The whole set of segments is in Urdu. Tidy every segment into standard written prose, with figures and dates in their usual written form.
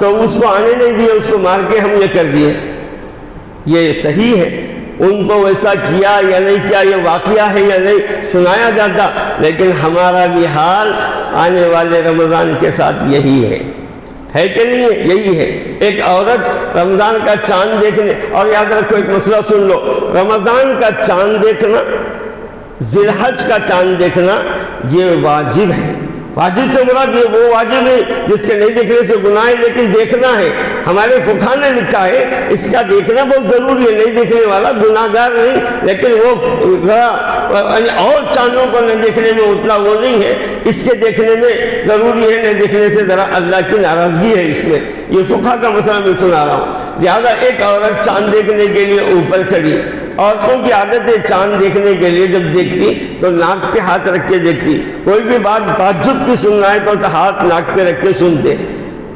تو اس کو آنے نہیں دیا، اس کو مار کے ہم یہ کر دیے۔ یہ صحیح ہے، ان کو ویسا کیا یا نہیں کیا، یہ واقعہ ہے یا نہیں سنایا جاتا، لیکن ہمارا بھی حال آنے والے رمضان کے ساتھ یہی ہے کہ نہیں ہے؟ یہی ہے۔ ایک عورت رمضان کا چاند دیکھنے، اور یاد رکھو ایک مسئلہ سن لو، رمضان کا چاند دیکھنا، ذی الحج کا چاند دیکھنا یہ واجب ہے۔ واجب سے مراد یہ وہ واجب ہے جس کے نہیں دیکھنے سے گناہ ہے، لیکن دیکھنا ہے۔ ہمارے فقہا نے لکھا ہے اس کا دیکھنا بہت ضروری ہے، نہیں دیکھنے والا گناہ گار نہیں، لیکن وہ اور چاندوں کو نہیں دیکھنے میں اتنا وہ نہیں ہے، اس کے دیکھنے میں ضروری ہے، نہیں دیکھنے سے ذرا اللہ کی ناراضگی ہے اس میں۔ یہ فقہا کا مسئلہ میں سنا رہا ہوں۔ لہٰذا ایک عورت چاند دیکھنے کے لیے اوپر چڑھی، عورتوں کی عادت ہے چاند دیکھنے کے لیے جب دیکھتی تو ناک پہ ہاتھ رکھ کے دیکھتی، کوئی بھی بات تعجب کی سننا ہے تو ہاتھ ناک پہ رکھ کے سنتے۔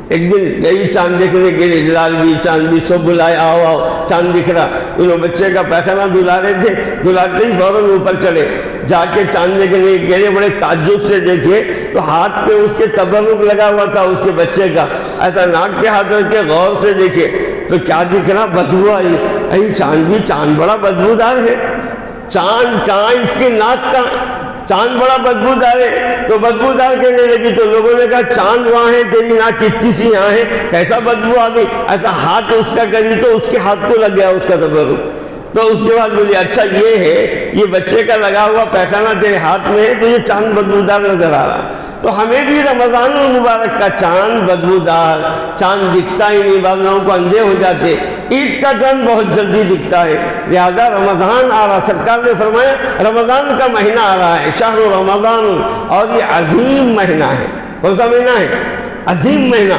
ایک دن گئی چاند دیکھنے کے لیے، جلال بھی چاند بھی سب بلائے، آؤ آؤ چاند دکھ رہا۔ انہوں بچے کا پیخانہ دھلا رہے تھے، دھلاتے ہی فوراً اوپر چڑھے، جا کے چاند دیکھنے کے لیے بڑے تعجب سے دیکھے تو ہاتھ پہ اس کے تبرک لگا ہوا تھا اس کے بچے کا، ایسا ناک پہ ہاتھ رکھ کے غور سے دیکھے تو کیا دکھ رہا؟ بدبو آئی۔ اے چاند بھی، چاند بڑا بدبودار ہے، چاند کہاں اس کی ناک کا، چاند بڑا بدبودار ہے۔ تو بدبودار کہنے لگی تو لوگوں نے کہا چاند وہاں ہے، تیری ناک کتنی سی یہاں ہے، کیسا بدبو آ گئی؟ ایسا ہاتھ اس کا کری تو اس کے ہاتھ کو لگ گیا اس کا تبرک۔ تو اس کے بعد بولی اچھا یہ ہے، یہ بچے کا لگا ہوا پیخانہ تیرے ہاتھ میں ہے تو یہ چاند بدبودار نظر آ رہا۔ تو ہمیں بھی رمضان المبارک کا چاند بدبودار، چاند دکھتا ہی نہیں، بعض لوگوں کو اندھے ہو جاتے۔ عید کا چاند بہت جلدی دکھتا ہے، لہذا رمضان آ رہا، سرکار نے فرمایا رمضان کا مہینہ آ رہا ہے، شہر رمضان، اور یہ عظیم مہینہ ہے۔ کون سا مہینہ ہے؟ عظیم مہینہ۔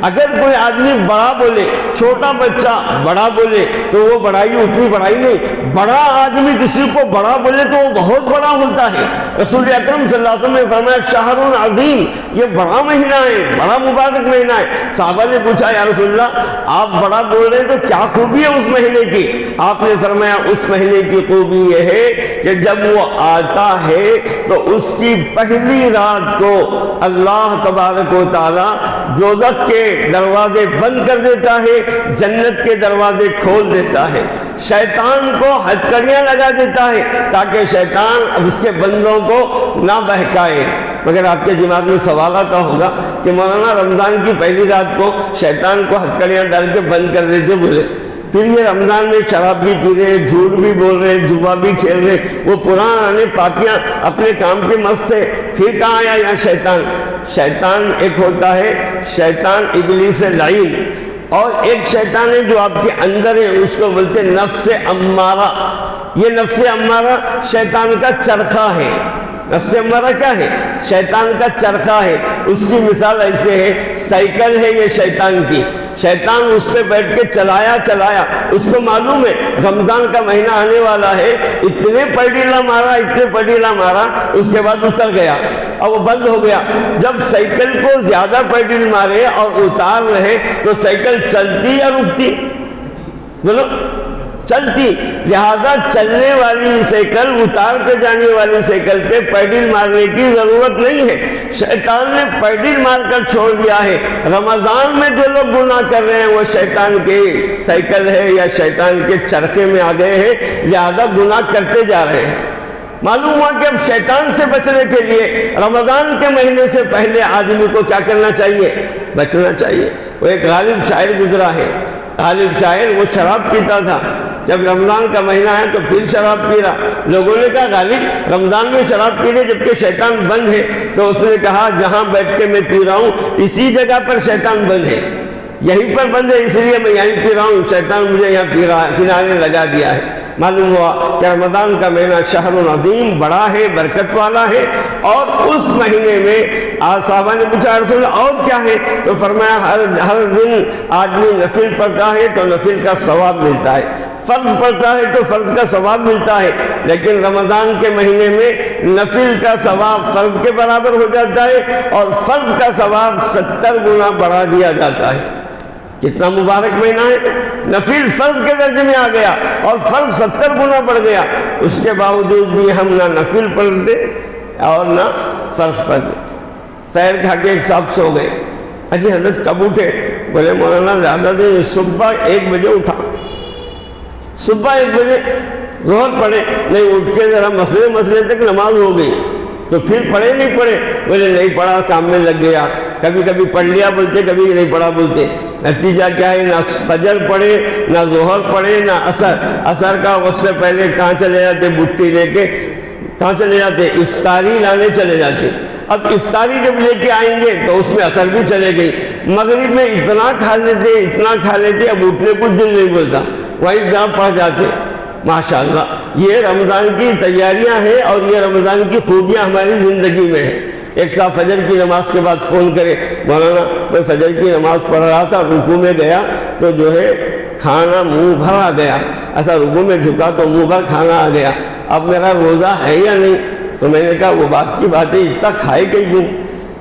اگر کوئی آدمی بڑا بولے، چھوٹا بچہ بڑا بولے تو وہ بڑائی اتنی بڑائی نہیں، بڑا آدمی کسی کو بڑا بولے تو وہ بہت بڑا ہوتا ہے۔ رسول اکرم صلی اللہ علیہ وسلم نے فرمایا شہر عظیم، یہ بڑا مہینہ ہے، بڑا مبارک مہینہ ہے۔ صحابہ نے پوچھا یا رسول اللہ آپ بڑا بول رہے ہیں تو کیا خوبی ہے اس مہینے کی؟ آپ نے فرمایا اس مہینے کی خوبی یہ ہے کہ جب وہ آتا ہے تو اس کی پہلی رات کو اللہ تبارک و تعالی دوزخ کے دروازے بند کر دیتا ہے، جنت کے دروازے کھول دیتا ہے، شیطان کو ہتھکڑیاں لگا دیتا ہے تاکہ شیطان اس کے بندوں کو نہ بہکائے۔ مگر آپ کے دماغ میں سوال آتا ہوگا کہ مولانا رمضان کی پہلی رات کو شیطان کو ہتھکڑیاں ڈال کے بند کر دیتے بولے، پھر یہ رمضان میں شراب بھی پی رہے، جھوٹ بھی بول رہے، جوا بھی کھیل رہے، وہ پرانے پاکیاں اپنے کام کے مست سے، پھر کہاں آیا یہاں شیطان؟ شیطان ایک ہوتا ہے شیطان ابلیس لعین، اور ایک شیطان ہے جو آپ کے اندر ہے، اس کو بولتے نفس امارہ۔ یہ نفس امارہ شیطان کا چرخہ ہے۔ نفس امارہ کیا ہے؟ شیطان کا چرخہ ہے۔ اس کی مثال ایسے ہے، سائیکل ہے یہ شیطان کی، شیطان اس پہ بیٹھ کے چلایا اس کو معلوم ہے رمضان کا مہینہ آنے والا ہے، اتنے پڈیلا مارا، اس کے بعد اتر گیا اور وہ بند ہو گیا۔ جب سائیکل کو زیادہ پیڈل مارے اور اتار رہے تو سائیکل چلتی یا رکتی؟ بولو چلتی۔ لہذا چلنے والی سائیکل، اتار کے جانے والی سائیکل پہ پیڈل مارنے کی ضرورت نہیں ہے، شیطان نے پیڈل مار کر چھوڑ دیا ہے۔ رمضان میں جو لوگ گناہ کر رہے ہیں وہ شیطان کے سائیکل ہے یا شیطان کے چرخے میں آ گئے ہیں، لہذا گناہ کرتے جا رہے ہیں۔ معلوم ہوا کہ اب شیطان سے بچنے کے لیے رمضان کے مہینے سے پہلے آدمی کو کیا کرنا چاہیے؟ بچنا چاہیے۔ وہ ایک غالب شاعر گزرا ہے، غالب شاعر، وہ شراب پیتا تھا، جب رمضان کا مہینہ ہے تو پھر شراب پی رہا۔ لوگوں نے کہا غالب رمضان میں شراب پی رہے جبکہ شیطان بند ہے، تو اس نے کہا جہاں بیٹھ کے میں پی رہا ہوں اسی جگہ پر شیطان بند ہے، یہیں پر بند ہے اس لیے میں یہیں پی رہا ہوں، شیطان مجھے یہاں پلانے لگا دیا ہے۔ معلوم ہوا کہ رمضان کا مہینہ شہر عظیم، بڑا ہے، برکت والا ہے، اور اس مہینے میں صحابہ نے پوچھا رسول اللہ اور کیا ہے؟ تو فرمایا ہر دن آدمی نفل پڑھتا ہے تو نفل کا ثواب ملتا ہے، فرض پڑھتا ہے تو فرض کا ثواب ملتا ہے، لیکن رمضان کے مہینے میں نفل کا ثواب فرض کے برابر ہو جاتا ہے اور فرض کا ثواب 70 گنا بڑھا دیا جاتا ہے۔ کتنا مبارک مہینہ ہے، نفل فرض کے درجے میں آ گیا اور فرض 70 گنا بڑھ گیا، اس کے باوجود بھی ہم نہ نفل پڑھتے اور نہ فرض پڑھتے۔ سحر کھا کے ایک صاحب سو گئے، اچھی حضرت کب اٹھے؟ بولے مولانا زیادہ دن، صبح 1 بجے اٹھا، صبح 1 بجے ظہر پڑھے، نہیں اٹھ کے ذرا مسئلے تک نماز ہو گئی، تو پھر پڑھے نہیں پڑھے؟ بولے نہیں پڑھا، کام میں لگ گیا، کبھی کبھی پڑھ لیا بولتے، کبھی نہیں پڑھا بولتے۔ نتیجہ کیا ہے؟ نہ فجر پڑھے، نہ ظہر پڑھے، نہ عصر کا اس سے پہلے کہاں چلے جاتے؟ بٹی لے کے کہاں چلے جاتے؟ افطاری لانے چلے جاتے۔ اب افطاری جب لے کے آئیں گے تو اس میں عصر بھی چلے گئی، مغرب میں اتنا کھا لیتے اب اٹھنے کو دل نہیں بولتا، وہی جہاں پڑھ جاتے۔ ماشاءاللہ یہ رمضان کی تیاریاں ہیں اور یہ رمضان کی خوبیاں ہماری زندگی میں ہیں۔ ایک صاحب فجر کی نماز کے بعد فون کرے، مولانا میں فجر کی نماز پڑھ رہا تھا، رکوع میں گیا تو جو ہے کھانا منہ بھر آ گیا، ایسا رکوع میں جھکا تو منہ بھر کھانا آ گیا، اب میرا روزہ ہے یا نہیں؟ تو میں نے کہا وہ بات کی بات ہے، اتنا کھائے کیوں؟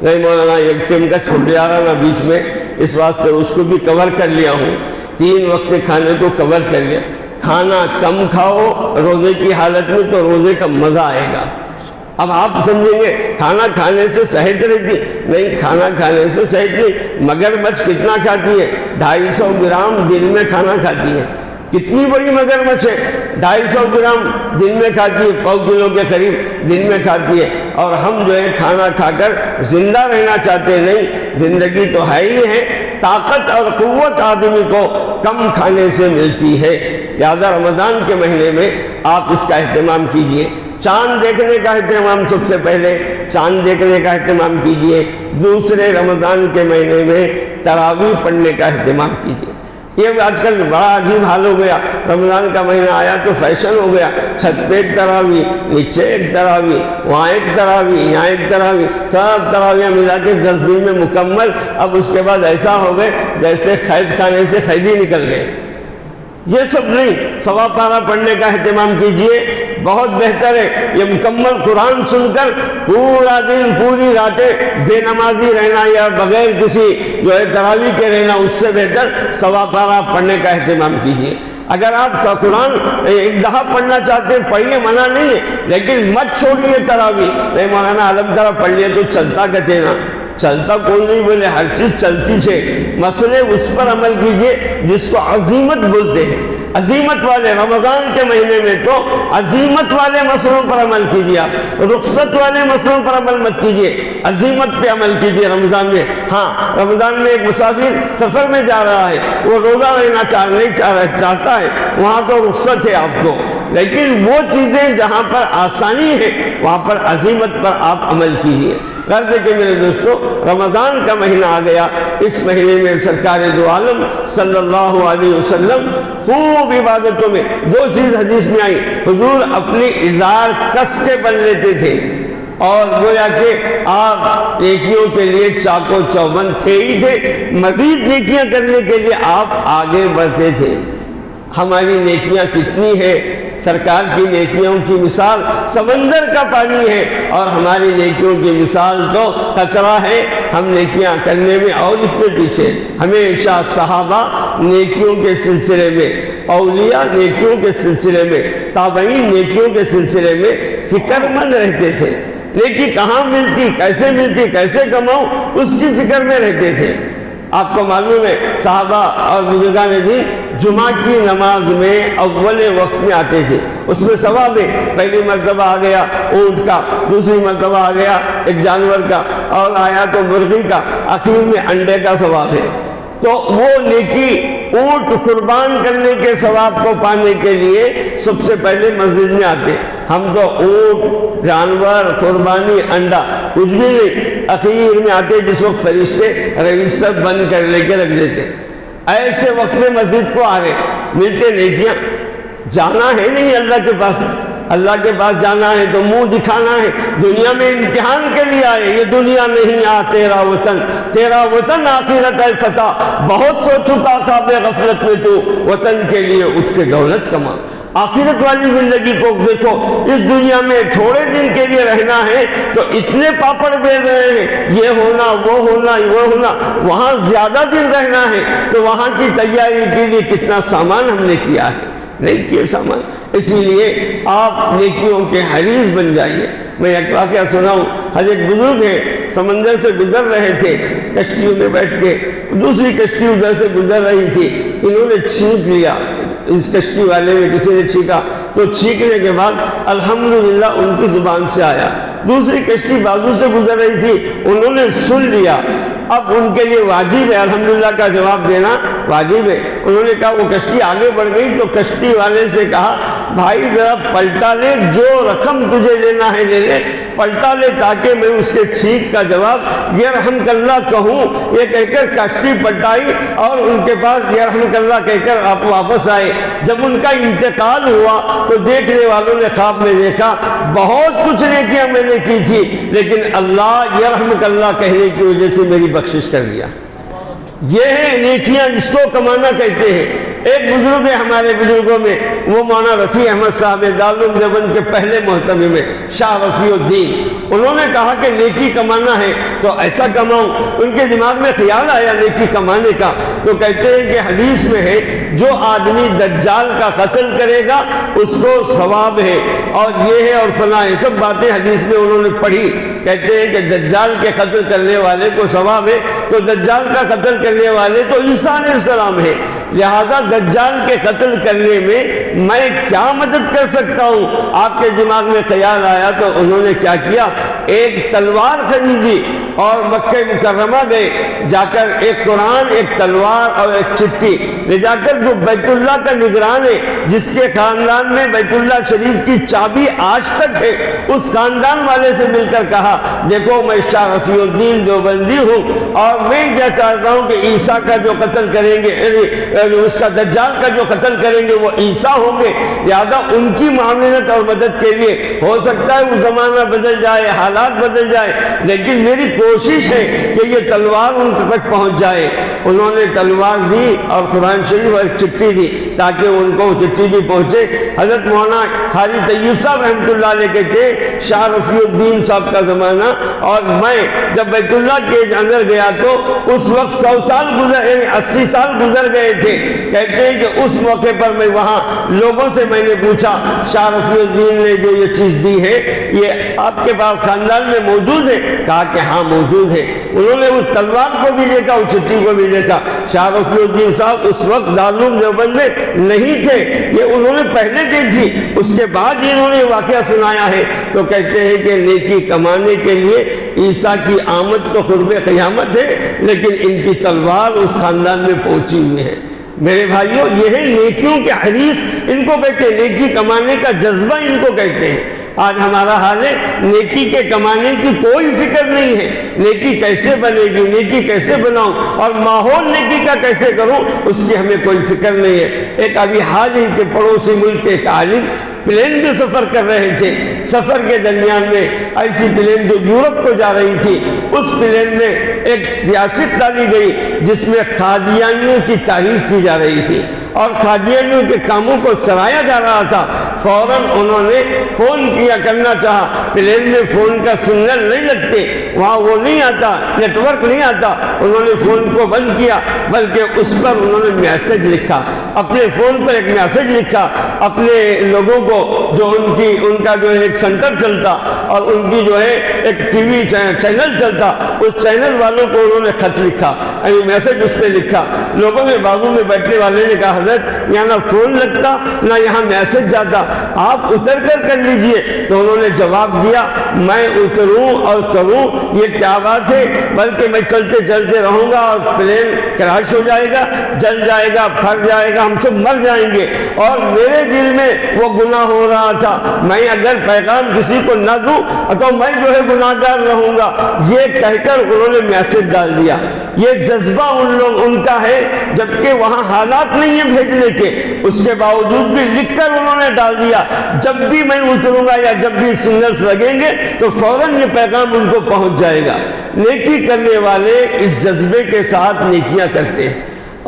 نہیں مولانا ایک ٹائم کا چھوٹ جا رہا نا بیچ میں، اس واسطے اس کو بھی کور کر لیا ہوں، 3 وقت کھانے کو کور کر لیا۔ کھانا کم کھاؤ روزے کی حالت میں تو روزے کا مزہ آئے گا۔ اب آپ سمجھیں گے کھانا کھانے سے صحت رہتی، نہیں، کھانا کھانے سے صحت نہیں۔ مگرمچھ کتنا کھاتی ہے؟ 250 گرام دن میں کھانا کھاتی ہے۔ کتنی بڑی مگرمچھ ہے، 250 گرام دن میں کھاتی ہے، 1.25 کلو کے قریب دن میں کھاتی ہے، اور ہم جو ہے کھانا کھا کر زندہ رہنا چاہتے نہیں۔ زندگی تو ہے ہی ہے، طاقت اور قوت آدمی کو کم کھانے سے ملتی ہے۔ لہذا رمضان کے مہینے میں آپ اس کا اہتمام کیجئے۔ چاند دیکھنے کا اہتمام، سب سے پہلے چاند دیکھنے کا اہتمام کیجئے۔ دوسرے رمضان کے مہینے میں تراویح پڑھنے کا اہتمام کیجئے۔ یہ آج کل بڑا عجیب حال ہو گیا، رمضان کا مہینہ آیا تو فیشن ہو گیا، چھت پہ ایک تراویح، نیچے ایک تراویح، وہاں ایک تراویح، یہاں ایک تراویح، سب تراویح ملا کے 10 دن میں مکمل۔ اب اس کے بعد ایسا ہو گئے جیسے قید خانے سے قیدی نکل گئے۔ یہ سب نہیں، سوا پارہ پڑھنے کا اہتمام کیجئے، بہت بہتر ہے۔ یہ مکمل قرآن سن کر پورا دن پوری راتیں بے نمازی رہنا یا بغیر کسی جو ہے تراویح کے رہنا، اس سے بہتر سوا پارہ پڑھنے کا اہتمام کیجئے۔ اگر آپ قرآن 1 دفعہ پڑھنا چاہتے ہیں پڑھیے، منع نہیں ہے، لیکن مت چھوڑیے تراویح۔ نہیں مولانا علم طرح پڑھ لیے تو چلتا کہتے نا، چلتا کوئی نہیں بولے، ہر چیز چلتی چھے، مسئلے اس پر عمل کیجئے جس کو عظیمت بولتے ہیں۔ عظیمت والے رمضان کے مہینے میں تو عظیمت والے مسئلوں پر عمل کیجئے، آپ رخصت والے مسئلوں پر عمل مت کیجئے، عظیمت پہ عمل کیجئے رمضان میں۔ ہاں رمضان میں ایک مسافر سفر میں جا رہا ہے، وہ روزہ رہنا چاہتا ہے، وہاں تو رخصت ہے آپ کو، لیکن وہ چیزیں جہاں پر آسانی ہے وہاں پر عظیمت پر آپ عمل کیجئے۔ غرض ہے کہ میرے دوستو رمضان کا مہینہ آ گیا، اس مہینے میں سرکار دو عالم صلی اللہ علیہ وسلم خوب عبادتوں میں 2 چیز حدیث میں آئی، حضور اپنی ازار کس کے بن لیتے تھے، اور گویا کہ آپ نیکیوں کے لیے چاق و چوبند تھے ہی تھے، مزید نیکیاں کرنے کے لیے آپ آگے بڑھتے تھے۔ ہماری نیکیاں کتنی ہیں، سرکار کی نیکیوں کی مثال سمندر کا پانی ہے، اور ہماری نیکیوں کی مثال تو قطرہ ہے، ہم نیکیاں کرنے میں اور اتنے پیچھے۔ ہمیشہ صحابہ نیکیوں کے سلسلے میں، اولیاء نیکیوں کے سلسلے میں، تابعین نیکیوں کے سلسلے میں فکر مند رہتے تھے۔ نیکی کہاں ملتی، کیسے کماؤں، اس کی فکر میں رہتے تھے۔ آپ کو معلوم ہے صحابہ اور بزرگان دین جمعہ کی نماز میں اول وقت میں آتے تھے، اس میں ثواب ہے، پہلی مرتبہ آ گیا اونٹ کا، دوسری مرتبہ آ گیا ایک جانور کا، اور آیا تو مرغی کا، آخر میں انڈے کا ثواب ہے۔ تو وہ نیکی اونٹ قربان کرنے کے ثواب کو پانے کے لیے سب سے پہلے مسجد میں آتے۔ ہم تو اونٹ، جانور، قربانی، انڈا کچھ بھی نہیں، اخیر میں آتے جس وقت فرشتے رجسٹر بند کر لے کے رکھ دیتے۔ ایسے وقت میں مسجد کو آ رہے، ملتے نیکیاں، جانا ہے نہیں اللہ کے پاس، اللہ کے پاس جانا ہے تو منہ دکھانا ہے، دنیا میں امتحان کے لیے آئے، یہ دنیا نہیں تیرا وطن آخرت ہے فتح، بہت سو چکا خواب غفلت میں تو وطن کے لیے اٹھ کے دولت کما۔ آخرت والی زندگی کو دیکھو، اس دنیا میں تھوڑے دن کے لیے رہنا ہے تو اتنے پاپڑ بیل رہے ہیں، یہ ہونا وہ ہونا، وہاں زیادہ دن رہنا ہے تو وہاں کی تیاری کے لیے کتنا سامان ہم نے کیا ہے، نہیں کیا سامان۔ اسی لیے آپ نیکیوں کے حریص بن جائیے۔ میں ایک واقعہ سناؤں، حضرت بزرگ ہے سمندر سے گزر رہے تھے کشتیوں میں بیٹھ کے، دوسری کشتی ادھر سے گزر رہی تھی، انہوں نے چھینک لیا، اس کشتی والے میں کسی نے چھینکا، تو چھینکنے کے بعد الحمدللہ ان کی زبان سے آیا۔ دوسری کشتی بازو سے گزر رہی تھی، انہوں نے سن لیا، اب ان کے لیے واجب ہے الحمدللہ کا جواب دینا، واجب ہے۔ انہوں نے کہا، وہ کشتی آگے بڑھ گئی تو کشتی والے سے کہا، بھائی ذرا پلٹا لے، جو رقم تجھے لینا ہے لے لے، پلٹا لے تاکہ میں اس کے چھینک کا جواب یرحمک اللہ کہوں۔ یہ کہہ کر کشتی پلٹائی اور ان کے پاس یرحمک اللہ کہہ کر آپ واپس آئے۔ جب ان کا انتقال ہوا تو دیکھنے والوں نے خواب میں دیکھا، بہت کچھ نیکیاں میں نے کی تھی لیکن اللہ یرحمک اللہ کہنے کی وجہ سے میری بخشش کر دیا۔ یہ ہے نیکیاں جس کو کمانا کہتے ہیں۔ ایک بزرگ ہے ہمارے بزرگوں میں، وہ مولانا رفیع احمد صاحب دارالعلوم دیوبند کے پہلے محتمم میں، شاہ رفیع الدین۔ انہوں نے کہا کہ نیکی کمانا ہے تو ایسا کماؤں۔ ان کے دماغ میں خیال آیا نیکی کمانے کا، تو کہتے ہیں کہ حدیث میں ہے جو آدمی دجال کا قتل کرے گا اس کو ثواب ہے، اور یہ ہے اور فلاں، یہ سب باتیں حدیث میں انہوں نے پڑھی۔ کہتے ہیں کہ دجال کے قتل کرنے والے کو ثواب ہے، تو دجال کا قتل کرنے والے تو عیسیٰ علیہ السلام ہے، لہذا دجال کے قتل کرنے میں کیا مدد کر سکتا ہوں؟ آپ کے دماغ میں خیال آیا تو انہوں نے کیا کیا، ایک تلوار خریدی اور مکہ مکرمہ گئے، جا کر ایک قرآن، ایک تلوار اور ایک چٹھی لے جا کر جو بیت اللہ کا نگران ہے، جس کے خاندان میں بیت اللہ شریف کی چابی آج تک ہے، اس خاندان والے سے مل کر کہا، دیکھو میں شاہ رفیع الدین دیوبندی ہوں اور میں یہ چاہتا ہوں کہ عیسیٰ کا جو قتل کریں گے، اس کا دجال کا جو قتل کریں گے وہ عیسیٰ ہوں گے، لہذا ان کی معاونت اور مدد کے لیے ہو سکتا ہے وہ زمانہ بدل جائے، حالات بدل جائے، لیکن میری کوشش ہے کہ یہ تلوار ان تک پہنچ جائے۔ انہوں نے تلوار دی اور قرآن شریف اور ایک چٹھی دی تاکہ ان کو چٹھی بھی پہنچے۔ حضرت مولانا حاجی طیب صاحب رحمۃ اللہ علیہ کہتے ہیں شاہ رفیع الدین صاحب کا زمانہ، اور میں جب بیت اللہ کے اندر گیا تو اس وقت 100 سال گزر، یعنی 80 سال گزر گئے تھے۔ کہتے ہیں کہ اس موقع پر میں وہاں لوگوں سے میں نے پوچھا، شاہ رفیع الدین نے جو یہ چیز دی ہے یہ آپ کے پاس خاندان میں موجود ہے؟ کہا کہ ہاں موجود ہے۔ انہوں نے اس تلوار کو بھی دیکھا، اس چٹھی کو بھی دیکھا۔ شاہ رفیع الدین صاحب اس وقت دارالعلوم دیوبند میں نہیں تھے، یہ انہوں نے پہلے دیکھی، اس کے بعد انہوں نے واقعہ سنایا ہے۔ تو کہتے ہیں کہ نیکی کمانے کے لیے عیسیٰ کی آمد تو قرب قیامت ہے، لیکن ان کی تلوار اس خاندان میں پہنچی ہوئی ہے۔ میرے بھائیوں، یہ ہے نیکیوں کے حریص، ان کو کہتے ہیں، نیکی کمانے کا جذبہ ان کو کہتے ہیں۔ آج ہمارا حال ہے نیکی کے کمانے کی کوئی فکر نہیں ہے، نیکی کیسے بنے گی، نیکی کیسے بناؤں اور ماحول نیکی کا کیسے کروں، اس کی ہمیں کوئی فکر نہیں ہے۔ ایک ابھی حال ہی کے پڑوسی ملک کے عالم پلین میں سفر کر رہے تھے، سفر کے درمیان میں ایسی پلین جو یورپ کو جا رہی تھی، اس پلین میں ایک ریاست ڈالی گئی جس میں قادیانیوں کی تعریف کی جا رہی تھی اور قادیانیوں کے کاموں کو سراہا جا رہا تھا۔ فوراً انہوں نے فون کیا کرنا چاہا، پلین میں فون کا سگنل نہیں لگتے، وہاں وہ نہیں آتا، نیٹ ورک نہیں آتا، انہوں نے فون کو بند کیا، بلکہ اس پر انہوں نے میسج لکھا، اپنے فون پر ایک میسج لکھا، اپنے لوگوں کو جو ان کا جو ہے ایک سینٹر چلتا اور ان کی جو ہے ایک ٹی وی چینل چلتا، اس چینل والوں کو انہوں نے خط لکھا، یعنی میسج اس پہ لکھا۔ لوگوں نے بازو میں بیٹھنے والے نے کہا، حضرت یہاں نہ فون لگتا نہ یہاں میسج جاتا، آپ اتر کر لیجئے۔ تو انہوں نے جواب دیا، میں اتروں اور کروں یہ کیا بات ہے، بلکہ میں چلتے چلتے رہوں گا اور پلین کراش ہو جائے گا، جل جائے گا، پھٹ جائے گا، ہم سب مر جائیں گے، اور میرے دل میں وہ گناہ ہو رہا تھا، میں اگر پیغام کسی کو نہ دوں تو میں جو ہے گناہ گار رہوں گا، یہ کہہ کر انہوں نے میسج ڈال دیا۔ یہ جذبہ ان کا ہے، جبکہ وہاں حالات نہیں ہیں بھیجنے کے، اس کے باوجود بھی لکھ کر انہوں نے ڈال دیا، جب بھی میں اتروں گا یا جب بھی سگنلز لگیں گے تو فوراً یہ پیغام ان کو پہنچ جائے گا۔ نیکی کرنے والے اس جذبے کے ساتھ نیکیاں کرتے ہیں،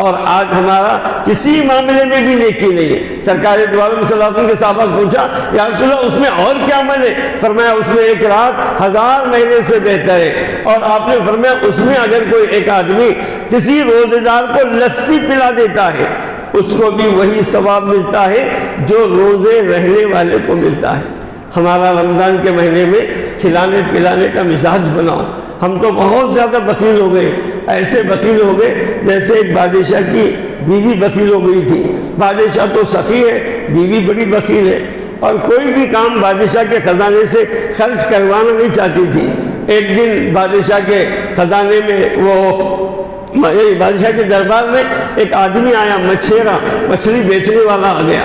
اور آج ہمارا کسی معاملے میں بھی نیکی نہیں ہے۔ سرکار دو عالم صلی اللہ علیہ وسلم کے صحابہ کو پوچھا، یا رسول اللہ اس میں اور کیا عمل ہے؟ فرمایا اس میں ایک رات 1000 مہینے سے بہتر ہے، اور آپ نے فرمایا اس میں اگر کوئی ایک آدمی کسی روزے دار کو لسی پلا دیتا ہے اس کو بھی وہی ثواب ملتا ہے جو روزے رہنے والے کو ملتا ہے۔ ہمارا رمضان کے مہینے میں کھلانے پلانے کا مزاج بناؤ۔ ہم تو بہت زیادہ بخیل ہو گئے، ایسے بخیل ہو گئے جیسے ایک بادشاہ کی بیوی بخیل ہو گئی تھی۔ بادشاہ تو سخی ہے، بیوی بڑی بخیل ہے، اور کوئی بھی کام بادشاہ کے خزانے سے خرچ کروانا نہیں چاہتی تھی۔ ایک دن بادشاہ کے خزانے میں بادشاہ کے دربار میں ایک آدمی آیا، مچھیرا، مچھلی بیچنے والا آ گیا۔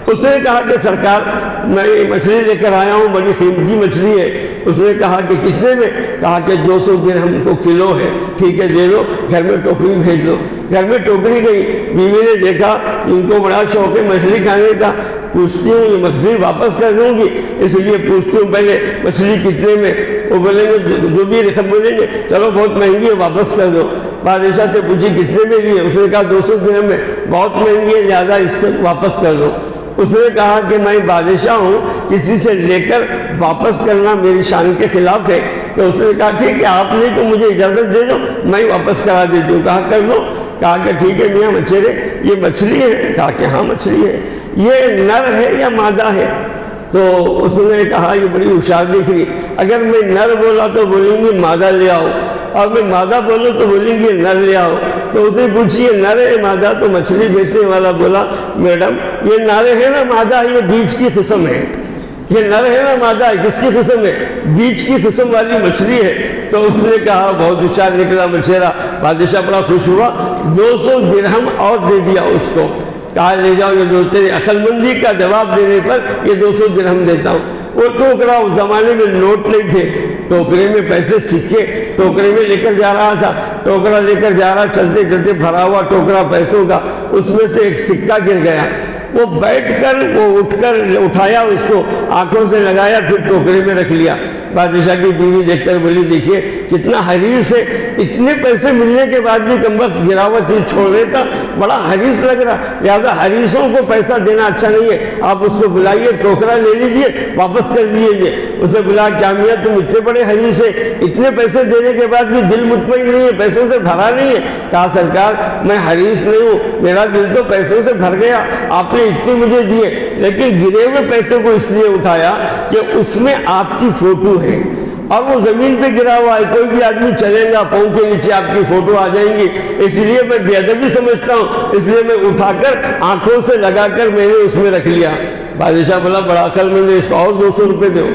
اس نے کہا کہ سرکار میں یہ مچھلی لے کر آیا ہوں، بڑی قیمتی مچھلی ہے۔ اس نے کہا کہ کتنے میں؟ کہا کہ 200 درہم کو کلو ہے۔ ٹھیک ہے دے لو، گھر میں ٹوکری بھیج دو۔ گھر میں ٹوکری گئی، بیوی نے دیکھا ان کو بڑا شوق ہے مچھلی کھانے کا، پوچھتی ہوں یہ مچھلی واپس کر دوں گی، اس لیے پوچھتی ہوں پہلے مچھلی کتنے میں؟ وہ بولیں گے جو بھی رقم بولیں گے چلو بہت مہنگی ہے واپس کر دو۔ بادشاہ سے پوچھی کتنے میں لیے؟ اس نے کہا 200 درہم میں، بہت مہنگی ہے لہٰذا اس سے واپس کر دو۔ اس نے کہا کہ میں بادشاہ ہوں، کسی سے لے کر واپس کرنا میری شان کے خلاف ہے۔ تو اس نے کہا ٹھیک ہے آپ نے تو مجھے اجازت دے دو، میں واپس کرا دیتی ہوں۔ کہا کر دو۔ کہا کہ ٹھیک ہے میاں مچھیرے یہ مچھلی ہے؟ کہا کہ ہاں مچھلی ہے۔ یہ نر ہے یا مادہ ہے؟ تو اس نے کہا یہ بڑی ہوشیار دکھ رہی، اگر میں نر بولا تو بولیں گی مادہ لے آؤ، اور میں مادہ بولوں تو بولیں گی نر لے آؤ۔ تو اس نے پوچھی یہ نر ہے مادہ؟ تو مچھلی بیچنے والا بولا میڈم یہ نر ہے نا مادہ ہے؟ یہ بیچ کی قسم ہے۔ یہ نر ہے نا مادہ ہے؟ کس کی قسم ہے؟ بیچ کی قسم والی مچھلی ہے۔ تو اس نے کہا بہت ہوشیار نکلا مچھیرا۔ بادشاہ بڑا خوش ہوا، 200 درہم اور دے دیا اس کو۔ کہا لے جاؤ، یہ جو تیرے عقل مندی کا جواب دینے پر یہ 200 درہم دیتا ہوں۔ وہ ٹوکرا، اس زمانے میں نوٹ نہیں تھے، ٹوکرے میں پیسے سکے ٹوکرے میں لے کر جا رہا تھا، ٹوکرا لے کر جا رہا، چلتے چلتے بھرا ہوا ٹوکرا پیسوں کا، اس میں سے ایک سکہ گر گیا۔ وہ بیٹھ کر وہ اٹھ کر اٹھایا، اس کو آنکھوں سے لگایا، پھر ٹوکرے میں رکھ لیا۔ بادشاہ کی بیوی دیکھ کر بولی دیکھیے کتنا حریص ہے، اتنے پیسے ملنے کے بعد بھی کم وقت گرا ہوا چیز چھوڑ دیتا، بڑا حریص لگ رہا، لہٰذا حریصوں کو پیسہ دینا اچھا نہیں ہے، آپ اس کو بلائیے، ٹوکرا لے لیجیے، واپس کر دیجیے۔ اسے بلا کیا میاں تم اتنے بڑے حریص ہے، اتنے پیسے دینے کے بعد بھی دل مطمئن نہیں ہے، پیسوں سے بھرا نہیں ہے؟ کہا سرکار میں حریص نہیں ہوں، میرا دل تو پیسوں سے بھر گیا، آپ نے اتنے مجھے دیے، لیکن گرے ہوئے پیسے کو اس لیے اٹھایا کہ اس میں آپ کی فوٹو ہے، اور وہ زمین پہ گرا ہوا ہے، کوئی بھی آدمی چلے گا پاؤں کے نیچے آپ کی فوٹو آ جائیں گی، اس لیے میں بے ادبی سمجھتا ہوں، اس لیے میں اٹھا کر آنکھوں سے لگا کر میں نے اس میں رکھ لیا۔ بادشاہ بولا بڑا عقل مند ہے، اس کو اور 200 روپے دو۔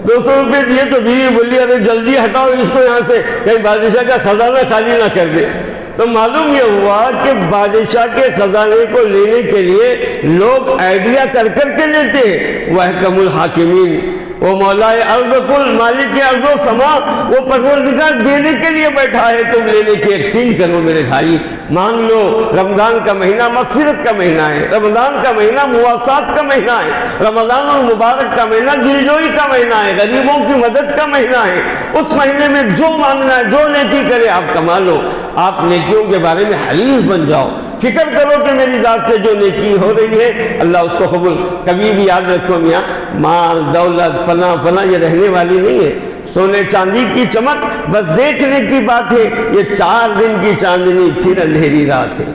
200 روپے دیے تو بیوی بولی ارے جلدی ہٹاؤ اس کو یہاں سے، کہیں بادشاہ کا خزانہ خالی نہ کر دے۔ تو معلوم یہ ہوا کہ بادشاہ کے خزانے کو لینے کے لیے لوگ آئیڈیا کر کر کے لیتے ہیں۔ وَأَحْكَمُ الْحَاكِمِينَ، وہ مولا ارض کل مالک ارض و سما، وہ پروردگار دینے کے لیے بیٹھا ہے، تم لینے کی ایکٹنگ کرو میرے بھائی۔ مانگ لو، رمضان کا مہینہ مغفرت کا مہینہ ہے، رمضان کا مہینہ مواسات کا مہینہ ہے، رمضان المبارک کا مہینہ دلجوئی کا مہینہ ہے، غریبوں کی مدد کا مہینہ ہے۔ اس مہینے میں جو مانگنا ہے، جو نیکی کرے آپ کما لو، آپ نیکیوں کے بارے میں حریص بن جاؤ، فکر کرو کہ میری ذات سے جو نیکی ہو رہی ہے اللہ اس کو قبول۔ کبھی بھی یاد رکھو میاں، مال دولت فلاں فلاں یہ رہنے والی نہیں ہے، سونے چاندی کی چمک بس دیکھنے کی بات ہے، یہ 4 دن کی چاندنی پھر اندھیری رات ہے۔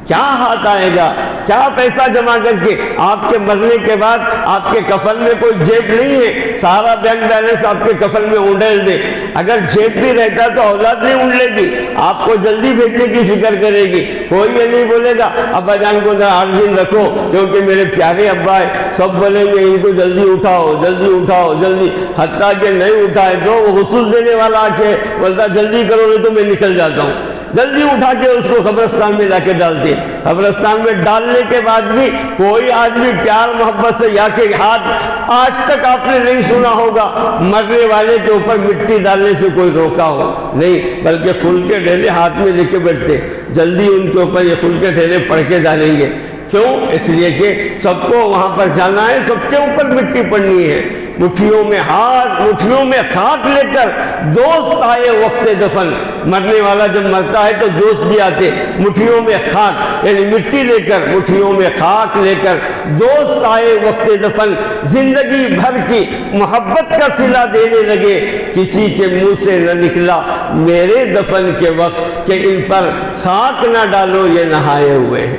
کیا ہاتھ آئے گا، کیا پیسہ جمع کر کے آپ کے مرنے کے بعد آپ کے کفن میں کوئی جیب نہیں ہے، سارا بینک بیلنس آپ کے کفن میں اونڈیل دے۔ اگر جیب بھی رہتا تو اولاد نہیں اونڈلے گی، آپ کو جلدی بھیجنے کی فکر کرے گی، کوئی یہ نہیں بولے گا ابا جان کو 8 دن رکھو کیونکہ میرے پیارے ابا ہے، سب بولیں گے ان کو جلدی اٹھاؤ جلدی اٹھاؤ جلدی، حتیٰ کہ نہیں اٹھائے تو وہ غسل دینے والا آ کے بولتا جلدی کرو نہیں تو میں نکل جاتا ہوں، جلدی اٹھا کے اس کو قبرستان میں لا کے ڈالتے۔ قبرستان میں ڈالنے کے بعد بھی کوئی آدمی پیار محبت سے یا کہ ہاتھ، آج تک آپ نے نہیں سنا ہوگا مرنے والے کے اوپر مٹی ڈالنے سے کوئی روکا ہو، نہیں، بلکہ خون کے ڈھیلے ہاتھ میں لے کے بیٹھتے، جلدی ان کے اوپر یہ خون کے ڈھیلے پڑھ کے ڈالیں گے۔ کیوں؟ اس لیے کہ سب کو وہاں پر جانا ہے، سب کے اوپر مٹی پڑنی ہے۔ مٹھیوں میں ہاتھ، مٹھیوں میں خاک لے کر دوست آئے وقت دفن، مرنے والا جب مرتا ہے تو دوست بھی آتے، مٹھیوں میں خاک یعنی مٹی لے کر، مٹھیوں میں خاک لے کر دوست آئے وقت دفن، زندگی بھر کی محبت کا صلہ دینے لگے، کسی کے منہ سے نہ نکلا میرے دفن کے وقت کہ ان پر خاک نہ ڈالو یہ نہائے ہوئے ہیں۔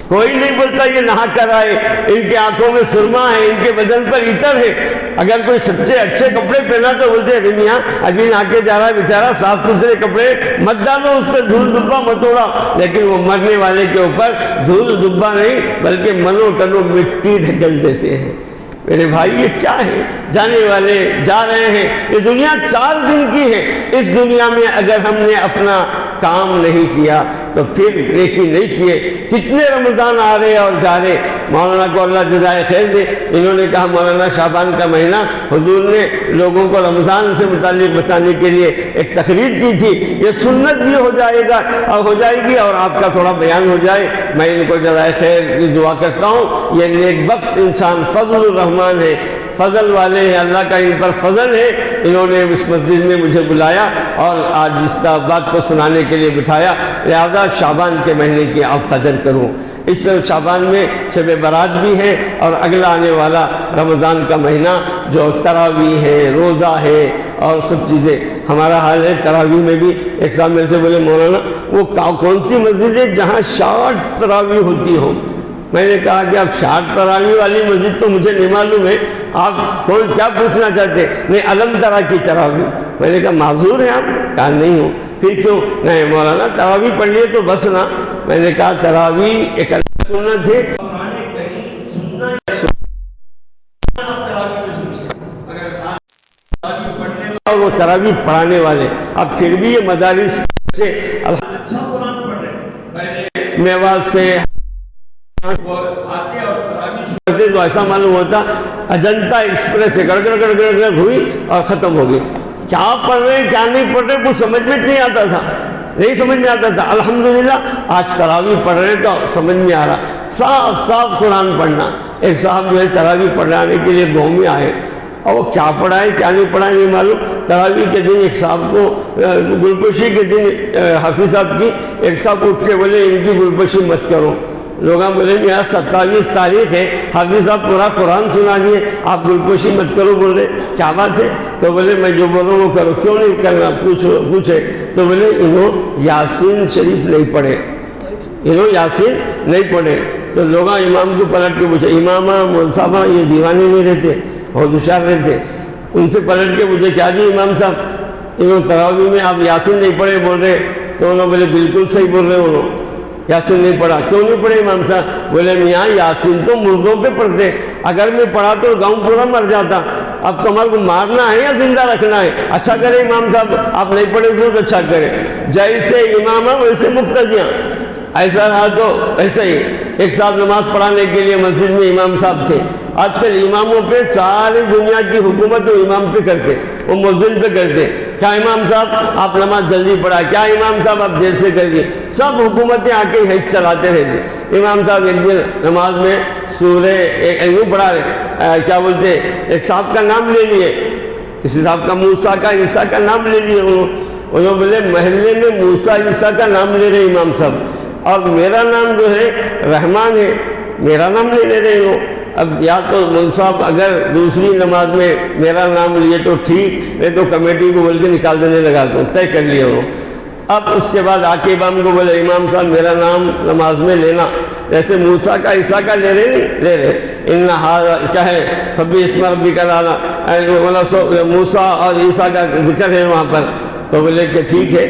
کوئی نہیں بولتا یہ نہا کر آئے، ان کی آنکھوں میں سرما ہے، ان کے بدن پر عطر ہے۔ اگر کوئی سچے اچھے کپڑے پہنا تو بولتے ہیں میاں ابھی نہا کے جا رہا ہے بیچارہ، صاف ستھرے کپڑے مت ڈالو، اس پہ دھول دھبا مت اڑا۔ لیکن وہ مرنے والے کے اوپر دھول دھبا نہیں بلکہ منو ٹنو مٹی ڈھکل دیتے ہیں۔ میرے بھائی یہ کیا ہے؟ جانے والے جا رہے ہیں، یہ دنیا 4 دن کی ہے۔ اس دنیا میں اگر ہم نے اپنا کام نہیں کیا تو پھر نیکی نہیں کیے۔ کتنے رمضان آ رہے اور جا رہے۔ مولانا کو اللہ جزائے خیر دے، انہوں نے کہا مولانا شعبان کا مہینہ حضور نے لوگوں کو رمضان سے متعلق بتانے کے لیے ایک تقریر کی تھی، یہ سنت بھی ہو جائے گا اور ہو جائے گی اور آپ کا تھوڑا بیان ہو جائے۔ میں ان کو جزائے خیر کی دعا کرتا ہوں۔ یہ نیک بخت انسان فضل الرحمان ہے، فضل والے ہیں، اللہ کا ان پر فضل ہے۔ انہوں نے اس مسجد میں مجھے بلایا اور آج اس بات کو سنانے کے لیے بٹھایا، لہذا شعبان کے مہینے کی آپ قدر کروں۔ اس شعبان میں شب برات بھی ہے اور اگلا آنے والا رمضان کا مہینہ جو تراویح ہے، روزہ ہے اور سب چیزیں۔ ہمارا حال ہے تراویح میں بھی ایک صاحب میرے سے بولے مولانا وہ کون سی مسجد ہے جہاں 60 تراویح ہوتی ہو؟ میں نے کہا کہ اب 60 تراویح والی مسجد تو مجھے نہیں معلوم ہے، آپ کون کیا پوچھنا چاہتے؟ نہیں علم طرح کی تراویح۔ میں نے کہا معذور ہیں آپ؟ کہا نہیں ہوں۔ پھر کیوں؟ نہیں مولانا تراویح پڑھ لیے تو بس نا۔ میں نے کہا تراویح ایک سنت ہے، اور وہ تراویح پڑھانے والے اب پھر بھی یہ مدارس سے اچھا قرآن پڑھ رہے، میوات سے آتے اور تراویح کرتے تو ایسا معلوم ہوتا اجنتا ایکسپریس سے گڑ ہوئی اور ختم ہو گئی۔ کیا پڑھ رہے ہیں کیا نہیں پڑھ رہے کچھ سمجھ میں نہیں آتا تھا، نہیں سمجھ میں آتا تھا۔ الحمدللہ آج تراویح پڑھ رہے تو سمجھ میں آ رہا، صاف صاف قرآن پڑھنا۔ ایک صاحب جو ہے تراویح پڑھانے کے لیے گاؤں میں آئے اور وہ کیا پڑھائے کیا نہیں پڑھائے نہیں معلوم۔ تراویح کے دن ایک صاحب کو گلپوشی کے دن حافظ صاحب کی ایک صاحب اٹھ کے بولے ان کی گلپوشی مت کرو۔ لوگاں بولے یہاں 27 تاریخ ہے، حافظ صاحب پورا قرآن سنا دیے، آپ گلپوشی مت کرو بول رہے، کیا بات ہے؟ تو بولے میں جو بول رہا ہوں وہ کرو۔ کیوں نہیں کرنا پوچھے تو بولے انہوں یاسین شریف نہیں پڑھے، انہوں یاسین نہیں پڑھے۔ تو لوگاں امام کو پلٹ کے پوچھے، امامہ مولصابہ یہ دیوانے نہیں رہتے اور ہوشیار رہتے، ان سے پلٹ کے پوچھے کیا جی امام صاحب انہوں تراویح میں آپ یاسین نہیں پڑھے بول رہے؟ تو انہوں بولے بالکل صحیح بول رہے انہوں، یاسین نہیں پڑھا۔ کیوں نہیں پڑھے امام صاحب؟ بولے میاں یاسین تو مردوں پہ پڑھتے، اگر میں پڑھا تو گاؤں پورا مر جاتا، اب تمہارے کو مارنا ہے یا زندہ رکھنا ہے؟ اچھا کرے امام صاحب آپ نہیں پڑھے تو اچھا کرے، جیسے امامہ ویسے مقتدیاں۔ ایسا رہا تو ایسا ہی ایک صاحب نماز پڑھانے کے لیے مسجد میں امام صاحب تھے۔ آج کل اماموں پہ ساری دنیا کی حکومت وہ امام پہ کرتے، وہ مؤذن پہ کرتے۔ کیا امام صاحب آپ نماز جلدی پڑھا، کیا امام صاحب آپ دیر سے کر دیے، سب حکومتیں آ کے ہیچ چلاتے رہتے۔ امام صاحب ایک دن نماز میں سورہ یوں پڑھا رہے، کیا بولتے ایک صاحب کا نام لے لیے، کسی صاحب کا موسیٰ کا عیسیٰ کا نام لے لیے، انہوں بولے محلے میں موسیٰ عیسیٰ کا نام لے رہے امام صاحب اور میرا نام جو ہے رحمان ہے، میرا نام نہیں لے رہے ہو۔ اب یا تو مول صاحب اگر دوسری نماز میں میرا نام لیے تو ٹھیک، نہیں تو کمیٹی کو بول کے نکال دینے لگا تو طے کر لیے ہو۔ اب اس کے بعد آ کے امام کو بولے امام صاحب میرا نام نماز میں لینا، جیسے موسیٰ کا عیسیٰ کا لے رہے نہیں لے رہے، کیا ہے فبی اسم ربک الاعلی، موسیٰ اور عیسیٰ کا ذکر ہے وہاں پر۔ تو بولے کہ ٹھیک ہے۔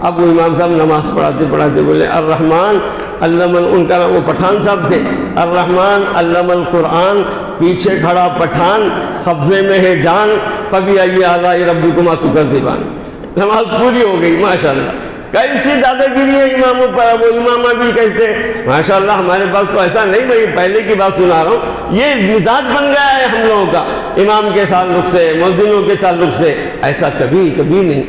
اب وہ امام صاحب نماز پڑھاتے پڑھاتے بولے الرحمن علم، ان کا نام وہ پٹھان صاحب تھے، الرحمن علم القرآن، پیچھے کھڑا پٹھان قبضے میں ہے جان، فبأي آلاء ربكما تكذبان۔ نماز پوری ہو گئی ماشاءاللہ۔ کیسی دادا گیری ہے اماموں پر، وہ امامہ بھی کہتے ہیں ماشاءاللہ ہمارے پاس تو ایسا نہیں، میں پہلے کی بات سنا رہا ہوں، یہ مزاج بن گیا ہے ہم لوگوں کا امام کے تعلق سے، مؤذنوں کے تعلق سے۔ ایسا کبھی کبھی نہیں،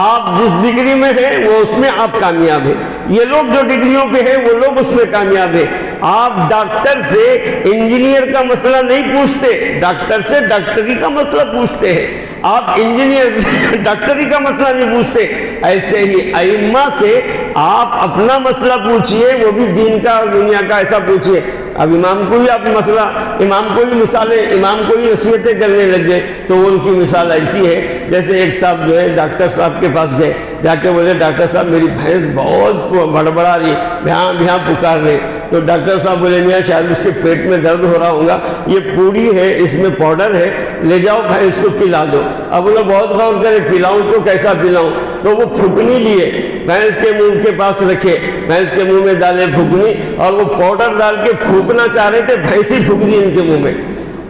آپ جس ڈگری میں ہیں وہ اس میں آپ کامیاب ہیں، یہ لوگ جو ڈگریوں پہ ہیں وہ لوگ اس میں کامیاب ہیں۔ آپ ڈاکٹر سے انجینئر کا مسئلہ نہیں پوچھتے، ڈاکٹر سے ڈاکٹری کا مسئلہ پوچھتے ہیں، آپ انجینئر سے ڈاکٹری کا مسئلہ نہیں پوچھتے۔ ایسے ہی ائمہ سے آپ اپنا مسئلہ پوچھئے، وہ بھی دین کا اور دنیا کا ایسا پوچھئے۔ اب امام کو ہی آپ مسئلہ، امام کو ہی مثالیں، امام کو ہی نصیحتیں کرنے لگ گئے تو ان کی مثال ایسی ہے جیسے ایک صاحب جو ہے ڈاکٹر صاحب کے پاس گئے، جا کے بولے ڈاکٹر صاحب میری بھینس بہت بڑبڑا رہی، بھیاں بھیاں پکار رہے۔ تو ڈاکٹر صاحب بولے میاں شاید اس کے پیٹ میں درد ہو رہا ہوگا، یہ پوڑی ہے، اس میں پاؤڈر ہے، لے جاؤ بھائی اس کو پلا دو۔ اب انہوں نے بہت غور کرے پلاؤں تو کیسا پلاؤں، تو وہ پھکنی لیے بھینس کے منہ کے پاس رکھے، بھینس کے منہ میں ڈالے پھکنی، اور وہ پاؤڈر ڈال کے پھونکنا چاہ رہے تھے، بھینسی پھک دی ان کے منہ میں،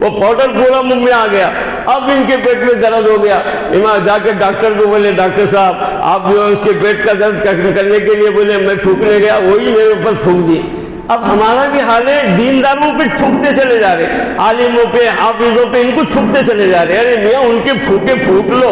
وہ پاؤڈر پورا منہ میں آ گیا، اب ان کے پیٹ میں درد ہو گیا۔ امام جا کے ڈاکٹر کو بولے ڈاکٹر صاحب آپ جو اس کے پیٹ کا درد کرنے کے لیے بولے میں پھونکنے گیا، وہی میرے اوپر پھونک دی۔ اب ہمارا بھی حال ہے، دینداروں پہ پھونکتے چلے جا رہے، عالموں پہ حافظوں پہ ان کو پھونکتے چلے جا رہے، ارے میاں ان کے پھونکے پھونک لو،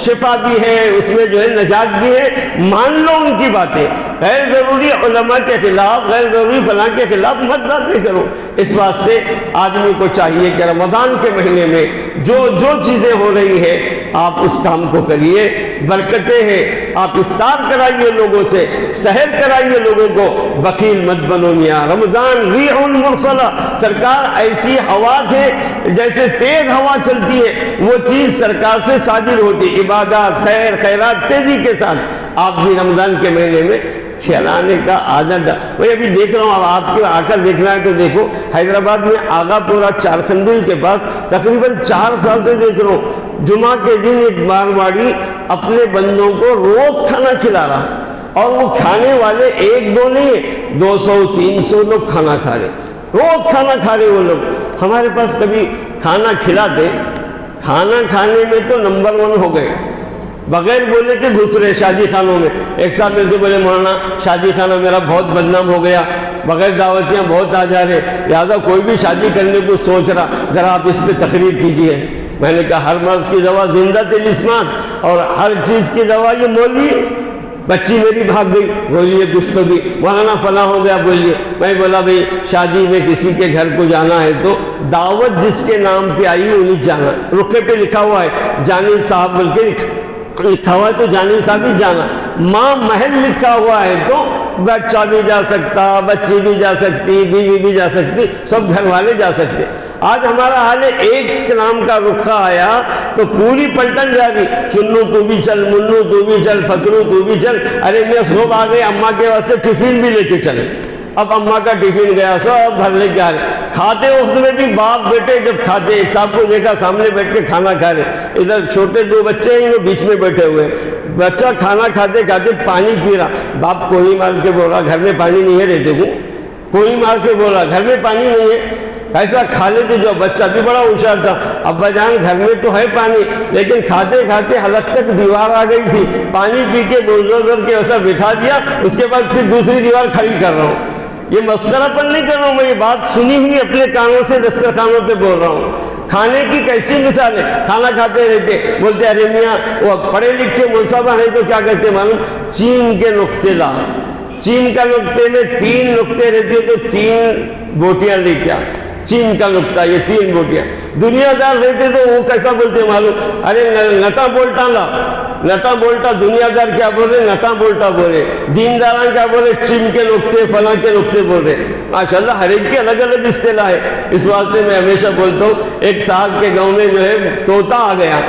شفا بھی ہے اس میں جو ہے، نجات بھی ہے، مان لو ان کی باتیں، غیر ضروری علماء کے خلاف، غیر ضروری فلاں کے خلاف مت باتیں کرو۔ اس واسطے آدمی کو چاہیے کہ رمضان کے مہینے میں جو چیزیں ہو رہی ہیں آپ اس کام کو کریے، برکتیں ہیں، آپ افطار کرائیے لوگوں سے، سحر کرائیے لوگوں کو، بخیل مت بنو میاں۔ رمضان ریح مرسلہ، سرکار ایسی ہوا تھے جیسے تیز ہوا چلتی ہے، وہ چیز سرکار سے صادر ہوتی، عبادات خیر خیرات تیزی کے ساتھ۔ آپ بھی رمضان کے مہینے میں کھلانے کا عادت، میں ابھی دیکھ رہا ہوں، اب آپ کے آ کر دیکھنا ہے تو دیکھو، حیدرآباد میں آغا پورا چارخندل کے پاس تقریباً 4 سال سے دیکھ رہا ہوں، جمعہ کے دن ایک مارواڑی اپنے بندوں کو روز کھانا کھلا رہا، اور وہ کھانے والے 1-2 نہیں ہے، 200-300 لوگ کھانا کھا رہے، روز کھانا کھا رہے وہ لوگ۔ ہمارے پاس کبھی کھانا کھلاتے، کھانا کھانے میں تو نمبر 1 ہو گئے، بغیر بولے کہ گھس رہے شادی خانوں میں۔ ایک صاحب میرے سے بولے مولانا شادی خانہ میرا بہت بدنام ہو گیا، بغیر دعوتیاں بہت آ جا رہے، لہٰذا کوئی بھی شادی کرنے کو سوچ رہا ذرا آپ اس پہ تقریر کیجیے۔ میں نے کہا ہر مرض کی دوا زندہ الاسمات، اور ہر چیز کی دوا یہ مولوی۔ بچی میری بھاگ گئی، بولیے کچھ تو بھی مولانا فلاں ہو گیا، بولیے۔ میں بولا بھئی شادی میں کسی کے گھر کو جانا ہے تو دعوت جس کے نام پہ آئی انہیں جانا، رخے پہ لکھا ہوا ہے جانی صاحب بول کے لکھا ہوا ہے تو جانی صاحب ہی جانا، ماں محل لکھا ہوا ہے تو بچہ بھی جا سکتا، بچی بھی جا سکتی، بیوی بھی جا سکتی، سب گھر والے جا سکتے۔ آج ہمارا حال ہے، ایک نام کا رخہ آیا تو پوری پلٹن جاری، چنو تو بھی چل، منو تو بھی چل، پھترو تو بھی چل، ارے میں صبح آ گئے اماں کے واسطے ٹفن بھی لے کے چلے، اب اماں کا ٹفن گیا سب بھر لے کے آ رہے، کھاتے وقت میں بھی باپ بیٹے جب کھاتے، ایک صاحب کو دیکھا سامنے بیٹھ کے کھانا کھا رہے، ادھر چھوٹے 2 بچے ہیں انہوں بیچ میں بیٹھے ہوئے، بچہ کھانا کھاتے کھاتے پانی پی رہا، باپ کوئی مار کے بول رہا گھر میں پانی نہیں ہے رہتے کو، کوئی مار کے بول رہا گھر میں پانی نہیں ہے، ایسا کھا لیتے جو بچہ بھی بڑا ہوشیار تھا، ابا جان گھر میں تو ہے پانی، لیکن کھاتے کھاتے حلق تک دیوار آ گئی تھی، پانی پی کے بلڈوزر کے ایسا بٹھا دیا، اس کے بعد پھر دوسری دیوار کھڑی کر رہا ہوں۔ یہ مسخرہ پن نہیں کر رہا ہوں، میں یہ بات سنی ہوئی اپنے کانوں سے دسترخوانوں پہ بول رہا ہوں۔ کھانے کی کیسی مثال ہے، کھانا کھاتے رہتے، بولتے ارے میاں وہ پڑھے لکھے منصبہ ہیں تو کیا کہتے معلوم، چین کے نقطے لا، چین کا نقطے میں 3 نقطے رہتے تو 3 بوٹیاں لے کے آ، چین کا نقطہ یہ 3 بوٹیاں، دنیا دار رہتے تو وہ کیسا بولتے معلوم، ارے نٹا بولٹا لا، نٹا بولٹا، دنیا دار کیا بول رہے، نٹا بولٹا بول رہے، دینداران کیا بول رہے، چین کے نقطے فلاں کے نقطے بول رہے۔ ماشاءاللہ ہر ایک کی الگ الگ اصطلاح ہے، اس واسطے میں ہمیشہ بولتا ہوں، ایک صاحب کے گاؤں میں جو ہے طوطا آ گیا،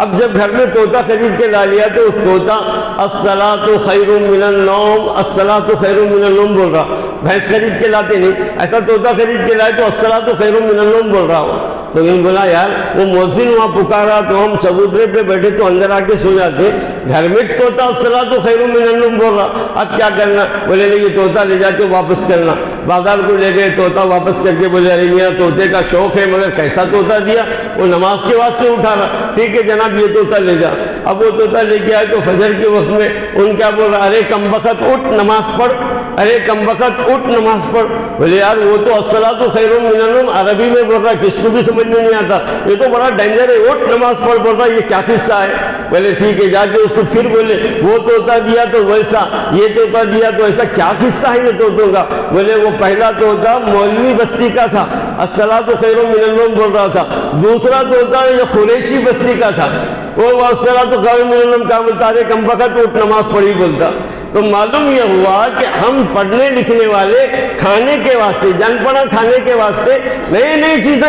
اب جب گھر میں طوطا خرید کے لا لیا تو طوطا الصلاۃ خیر من النوم، الصلاۃ خیر من النوم بول رہا، بھینس خرید کے لاتے نہیں، ایسا طوطا خرید کے لائے تو الصلاۃ خیر من النوم بول رہا ہو، تو انہوں نے بولا یار وہ مؤذن وہاں پکارا تو ہم چبوترے پہ بیٹھے تو اندر آ کے سو جاتے، گھر میں طوطا الصلاۃ خیر من النوم بول رہا، اب کیا کرنا، بولے نہیں یہ طوطا لے جا کے واپس کرنا، بازار کو لے گئے، طوطا واپس کر کے بولے ارے میاں طوطے کا شوق ہے مگر کیسا طوطا دیا، وہ نماز کے واسطے اٹھا رہا، ٹھیک ہے جناب یہ طوطا لے جا، اب وہ طوطا لے کے آئے تو فجر کے وقت میں ان کیا بول رہا، ارے کم بخت اٹھ نماز پڑھ، ارے کم بخت اٹھ نماز پڑھ، بولے یار وہ تو الصلاۃ خیر من النوم عربی میں بول رہا، کس کو بھی سمجھ میں نہیں آتا، یہ تو بڑا ڈینجر ہے، اٹھ نماز پڑھ بول رہا، یہ کیا قصہ ہے، بولے ٹھیک ہے، جا کے اس کو پھر بولے وہ طوطا دیا تو ویسا، یہ طوطا دیا تو ایسا، کیا قصہ ہے یہ طوطوں کا، بولے وہ پہلا طوطا مولوی بستی کا تھا، الصلاۃ خیر من النوم بول رہا تھا، دوسرا طوطا یہ قریشی بستی کا تھا، وہ الصلاۃ خیر من النوم کا بولتا، ارے کم بخت اٹھ نماز پڑھی بولتا۔ تو معلوم یہ ہوا کہ ہم پڑھنے لکھنے والے کھانے کے واسطے، جان پڑا کھانے کے واسطے نئی نئی چیزیں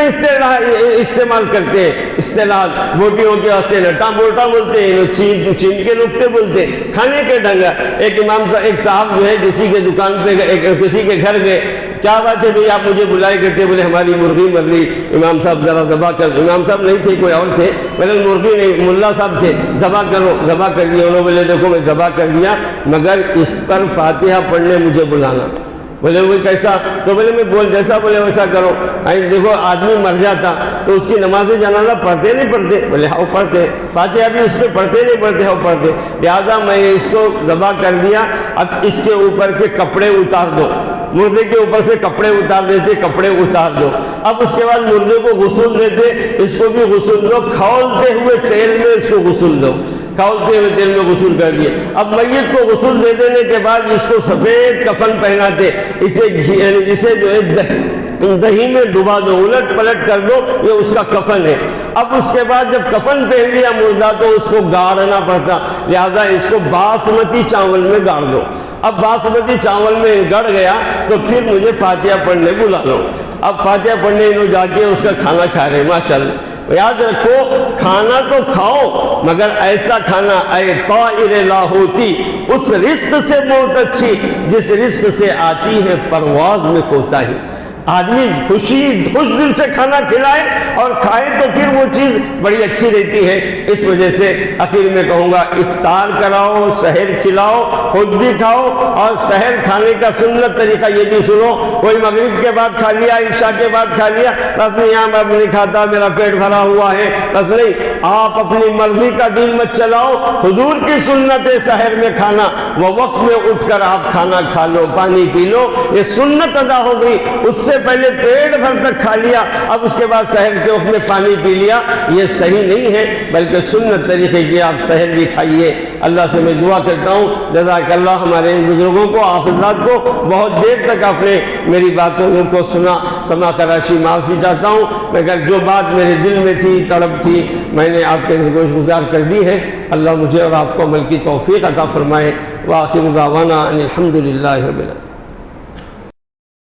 استعمال کرتے ہیں، اصطلاحات، بوٹیوں کے واسطے نٹا بوٹا بولتے ہیں، چین کے نقطے بولتے ہیں، کھانے کے ڈھنگ۔ ایک امام ایک صاحب جو ہے کسی کے دکان پہ کسی کے گھر گئے، کیا بات ہے بھئی آپ مجھے بلائے کرتے؟ بولے ہماری مرغی مر رہی، امام صاحب ذرا ذبح کر۔ امام صاحب نہیں تھے، کوئی اور تھے، بولے مرغی نہیں، ملا صاحب تھے، ذبح کرو، ذبح کر دیا۔ انہوں نے بولے دیکھو میں ذبح کر دیا مگر اس پر فاتحہ پڑھنے مجھے بلانا۔ بولے وہ کیسا؟ تو بولے میں بول جیسا بولے ویسا کرو۔ دیکھو آدمی مر جاتا تو اس کی نماز جنازہ پڑھتے نہیں پڑھتے؟ بولے ہاں پڑھتے، فاتحہ بھی اس پہ پڑھتے نہیں پڑھتے؟ ہاں پڑھتے۔ لہٰذا میں اس کو ذبح کر دیا، اب اس کے اوپر کے کپڑے اتار دو۔ مردے کے اوپر سے کپڑے اتار دیتے، کپڑے اتار دو۔ اب اس کے بعد مردے کو غسل دیتے، اس کو بھی غسل دو، کھولتے ہوئے تیل میں اس کو غسل دو، کھولتے ہوئے تیل میں غسل کر دیے۔ اب میت کو غسل دے دینے کے بعد اس کو سفید کفن پہناتے، اسے جو ہے دہی میں ڈبا دو، الٹ پلٹ کر دو، یہ اس کا کفن ہے۔ اب اس کے بعد جب کفن پہن لیا مردہ تو اس کو گاڑنا پڑتا، لہذا اس کو باسمتی چاول میں گاڑ دو۔ اب باسمتی چاول میں گڑ گیا تو پھر مجھے فاتحہ پڑھنے بلا لو۔ اب فاتحہ پڑھنے انہوں جا کے اس کا کھانا کھا رہے، ماشاءاللہ۔ یاد رکھو کھانا تو کھاؤ مگر ایسا کھانا اے طائر لاہوتی، اس رزق سے بہت اچھی جس رزق سے آتی ہے پرواز میں کوتاہی۔ آدمی خوش دل سے کھانا کھلائے اور کھائے تو پھر وہ چیز بڑی اچھی رہتی ہے۔ اس وجہ سے آخر میں کہوں گا افطار کراؤ، سحر کھلاؤ، خود بھی کھاؤ، اور سحر کھانے کا سنت طریقہ یہ بھی سنو۔ کوئی مغرب کے بعد کھا لیا، عشاء کے بعد کھا لیا، بس نہیں یہاں میں نہیں کھاتا، میرا پیٹ بھرا ہوا ہے، بس نہیں، آپ اپنی مرضی کا دین مت چلاؤ۔ حضور کی سنت ہے سحر میں کھانا، وہ وقت میں اٹھ کر آپ کھانا کھا لو، پانی پی لو، یہ سنت ادا ہو گئی۔ اس سے پہلے پیٹ بھر تک کھا لیا، اب اس کے بعد سحر کے وقت میں پانی پی لیا، یہ صحیح نہیں ہے، بلکہ سنت طریقے کی آپ سحر بھی کھائیے۔ اللہ سے میں دعا کرتا ہوں جزاک اللہ ہمارے ان بزرگوں کو، آپ حضرات کو بہت دیر تک آپ نے میری باتوں کو سما کراشی معافی چاہتا ہوں، مگر جو بات میرے دل میں تھی، طلب تھی، میں نے آپ کے گوش گزار کر دی ہے۔ اللہ مجھے اور آپ کو عمل کی توفیق عطا فرمائے۔ وآخر دعوانا ان الحمد للہ رب العالمین۔